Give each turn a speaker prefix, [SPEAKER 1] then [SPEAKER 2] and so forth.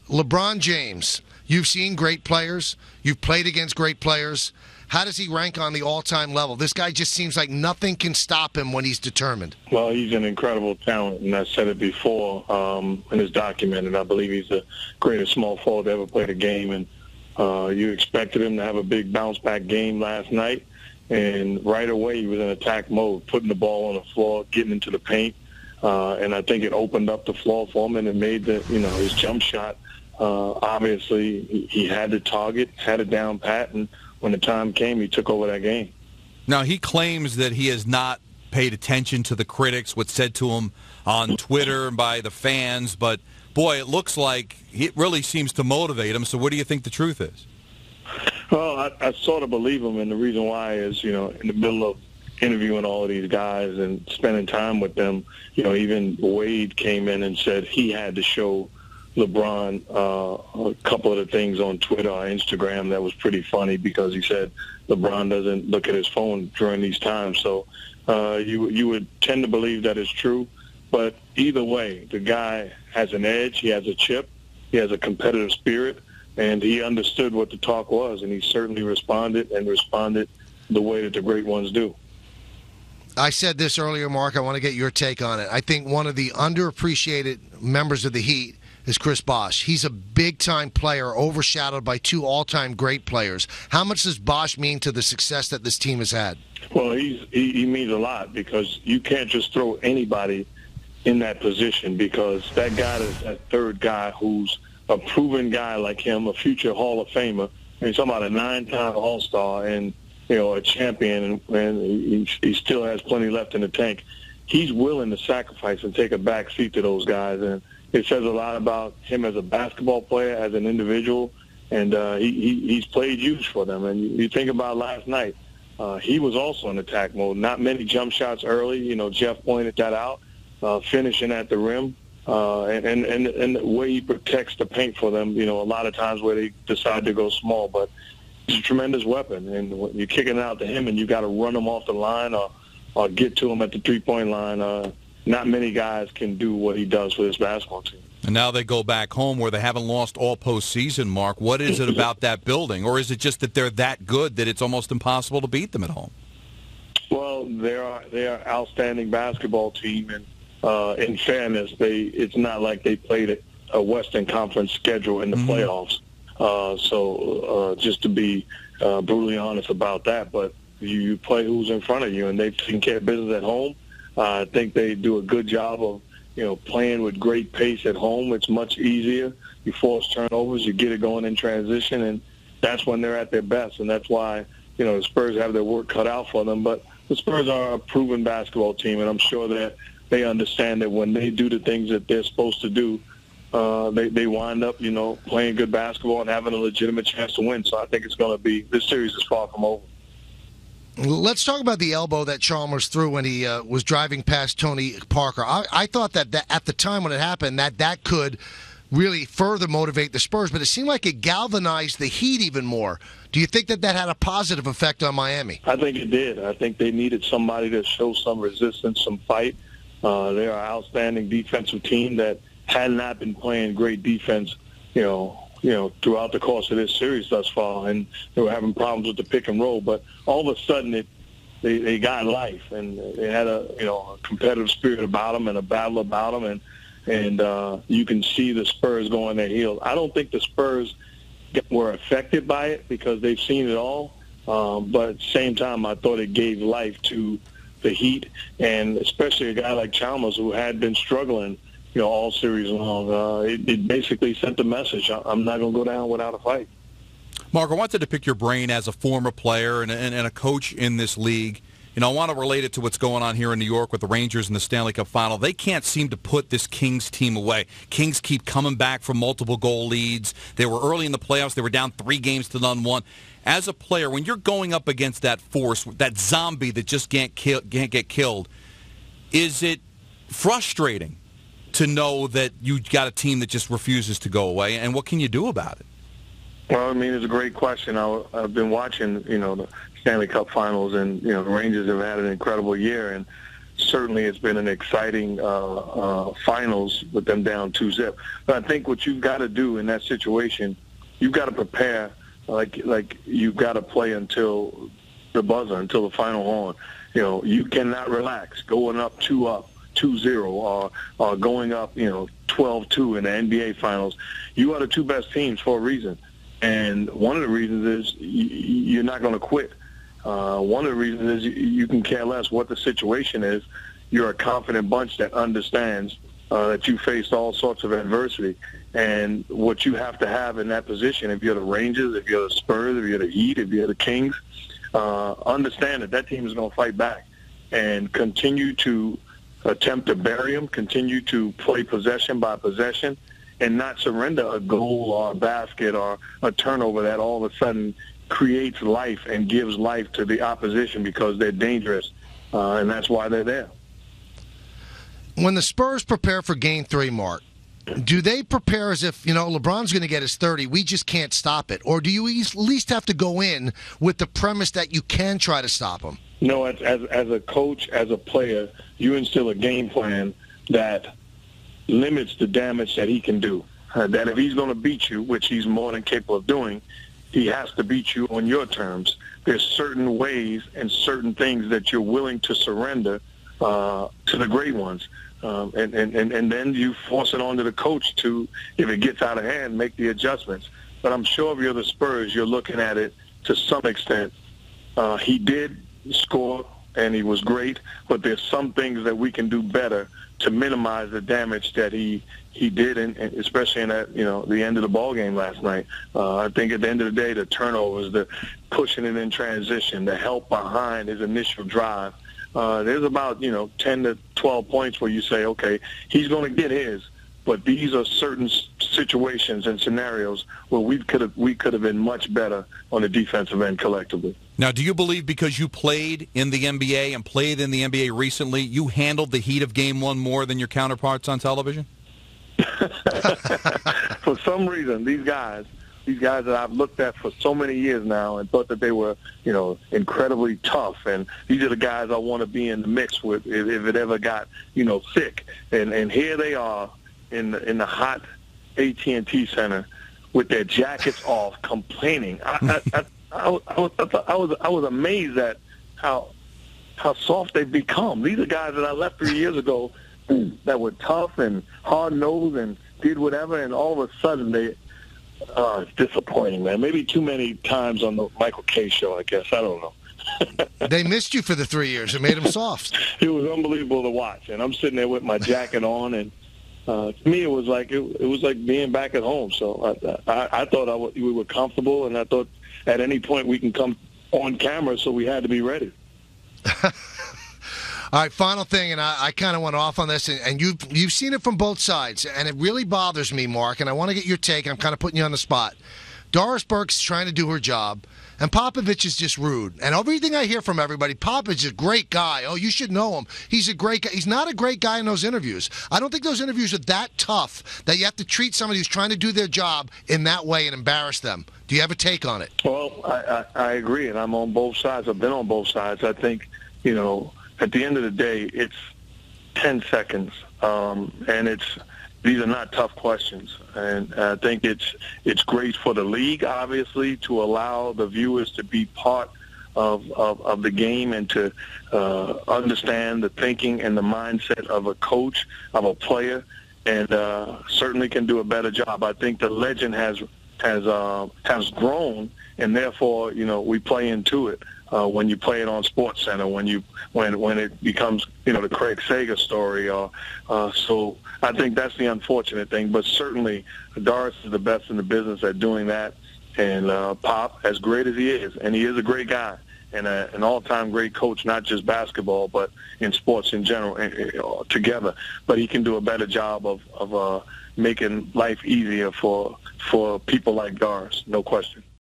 [SPEAKER 1] LeBron James, you've seen great players. You've played against great players. How does he rank on the all-time level? This guy just seems like nothing can stop him when he's determined.
[SPEAKER 2] Well, he's an incredible talent, and I said it before, and it's documented. I believe he's the greatest small forward to ever play the game, and you expected him to have a big bounce-back game last night, and right away he was in attack mode, putting the ball on the floor, getting into the paint, and I think it opened up the floor for him, and it made his jump shot. Obviously, he had the target, had it down pat, and when the time came, he took over that game.
[SPEAKER 3] Now, he claims that he has not paid attention to the critics, what's said to him on Twitter and by the fans, but, boy, it looks like it really seems to motivate him. So what do you think the truth is?
[SPEAKER 2] Well, I sort of believe him, and the reason why is, in the middle of interviewing all of these guys and spending time with them, even Wade came in and said he had to show LeBron a couple of the things on Twitter or Instagram that was pretty funny, because he said LeBron doesn't look at his phone during these times. So you would tend to believe that is true. But either way, the guy has an edge. He has a chip. He has a competitive spirit. And he understood what the talk was, and he certainly responded the way that the great ones do.
[SPEAKER 1] I said this earlier, Mark. I want to get your take on it. I think one of the underappreciated members of the Heat is Chris Bosh. He's a big-time player, overshadowed by two all-time great players. How much does Bosh mean to the success that this team has had?
[SPEAKER 2] Well, he means a lot, because you can't just throw anybody in that position, because that guy is that third guy who's a proven guy like him, a future Hall of Famer. He's talking about a 9-time All-Star and a champion, and he still has plenty left in the tank. He's willing to sacrifice and take a back seat to those guys, and it says a lot about him as a basketball player, as an individual, and he's played huge for them. And you think about last night, he was also in attack mode. Not many jump shots early. Jeff pointed that out, finishing at the rim, and the way he protects the paint for them, a lot of times where they decide to go small. But he's a tremendous weapon, and when you're kicking it out to him and you got to run him off the line or get to him at the three-point line, not many guys can do what he does for this basketball team.
[SPEAKER 3] And now they go back home where they haven't lost all postseason, Mark. What is it about that building? Or is it just that they're that good that it's almost impossible to beat them at home?
[SPEAKER 2] Well, they are an outstanding basketball team. And in fairness, it's not like they played a Western Conference schedule in the playoffs. So just to be brutally honest about that. But you play who's in front of you, and they've taken care of business at home. I think they do a good job of, playing with great pace at home. It's much easier. You force turnovers, you get it going in transition, and that's when they're at their best. And that's why, the Spurs have their work cut out for them. But the Spurs are a proven basketball team, and I'm sure that they understand that when they do the things that they're supposed to do, they wind up, playing good basketball and having a legitimate chance to win. So I think this series is far from over.
[SPEAKER 1] Let's talk about the elbow that Chalmers threw when he was driving past Tony Parker. I thought that at the time when it happened, that could really further motivate the Spurs, but it seemed like it galvanized the Heat even more. Do you think that had a positive effect on Miami?
[SPEAKER 2] I think it did. I think they needed somebody to show some resistance, some fight. They're an outstanding defensive team that had not been playing great defense, throughout the course of this series thus far, and they were having problems with the pick and roll. But all of a sudden, they got life, and they had a competitive spirit about them and a battle about them, and you can see the Spurs go on their heels. I don't think the Spurs were affected by it because they've seen it all, but at the same time, I thought it gave life to the Heat, and especially a guy like Chalmers who had been struggling all series long. It basically sent the message, I'm not going to go down without a fight.
[SPEAKER 3] Mark, I wanted to pick your brain as a former player and a coach in this league. I want to relate it to what's going on here in New York with the Rangers in the Stanley Cup Final. They can't seem to put this Kings team away. Kings keep coming back from multiple goal leads. They were early in the playoffs. They were down 3-1. As a player, when you're going up against that force, that zombie that just can't get killed, is it frustrating to know that you got a team that just refuses to go away, and what can you do about it?
[SPEAKER 2] Well, it's a great question. I've been watching, the Stanley Cup Finals, and the Rangers have had an incredible year, and certainly it's been an exciting finals with them down 2-0. But I think what you've got to do in that situation, you've got to prepare like you've got to play until the buzzer, until the final horn. You cannot relax going up 2-0 or going up 12-2 in the NBA Finals. You are the two best teams for a reason, and one of the reasons is you're not going to quit. One of the reasons is you can care less what the situation is. You're a confident bunch that understands that you faced all sorts of adversity. And what you have to have in that position, if you're the Rangers, if you're the Spurs, if you're the Heat, if you're the Kings, understand that team is going to fight back and continue to attempt to bury them, continue to play possession by possession, and not surrender a goal or a basket or a turnover that all of a sudden creates life and gives life to the opposition because they're dangerous, and that's why they're there.
[SPEAKER 1] When the Spurs prepare for Game 3, Mark, do they prepare as if, LeBron's going to get his 30, we just can't stop it? Or do you at least have to go in with the premise that you can try to stop him?
[SPEAKER 2] No, as a coach, as a player, you instill a game plan that limits the damage that he can do. That if he's going to beat you, which he's more than capable of doing, he has to beat you on your terms. There's certain ways and certain things that you're willing to surrender to the great ones. And then you force it onto the coach to, if it gets out of hand, make the adjustments. But I'm sure if you're the Spurs, you're looking at it to some extent. He did score, and he was great, but there's some things that we can do better to minimize the damage that he did, and especially in that, the end of the ball game last night. I think at the end of the day, the turnovers, the pushing it in transition, the help behind his initial drive, there's about 10 to 12 points where you say, okay, he's going to get his, but these are certain situations and scenarios where we could have been much better on the defensive end collectively.
[SPEAKER 3] Now, do you believe because you played in the NBA and played in the NBA recently, you handled the heat of Game 1 more than your counterparts on television?
[SPEAKER 2] For some reason, these guys that I've looked at for so many years now and thought that they were, incredibly tough, and these are the guys I want to be in the mix with if it ever got, thick. And here they are in the hot AT&T Center with their jackets off, complaining. I was amazed at how soft they've become. These are guys that I left 3 years ago that were tough and hard-nosed and did whatever, and all of a sudden it's disappointing, man. Maybe too many times on the Michael Kay show, I guess. I don't know.
[SPEAKER 1] They missed you for the 3 years. It made them soft.
[SPEAKER 2] It was unbelievable to watch, and I'm sitting there with my jacket on, and to me, it was like being back at home. So I thought we were comfortable, and I thought at any point we can come on camera, so we had to be ready.
[SPEAKER 1] All right, final thing, and I kind of went off on this, and you've seen it from both sides, and it really bothers me, Mark, and I want to get your take. I'm kind of putting you on the spot. Doris Burke's trying to do her job, and Popovich is just rude. And everything I hear from everybody, Popovich is a great guy. Oh, you should know him. He's a great guy. He's not a great guy in those interviews. I don't think those interviews are that tough that you have to treat somebody who's trying to do their job in that way and embarrass them. Do you have a take on it?
[SPEAKER 2] Well, I agree, and I'm on both sides. I've been on both sides. I think, at the end of the day, it's 10 seconds, and these are not tough questions. And I think it's great for the league, obviously, to allow the viewers to be part of the game and to understand the thinking and the mindset of a coach, of a player, and certainly can do a better job. I think the legend has grown, and therefore, we play into it. When you play it on SportsCenter, when it becomes, the Craig Sager story. So I think that's the unfortunate thing. But certainly, Doris is the best in the business at doing that. And Pop, as great as he is, and he is a great guy and an all-time great coach, not just basketball, but in sports in general, together. But he can do a better job of making life easier for people like Doris, no question.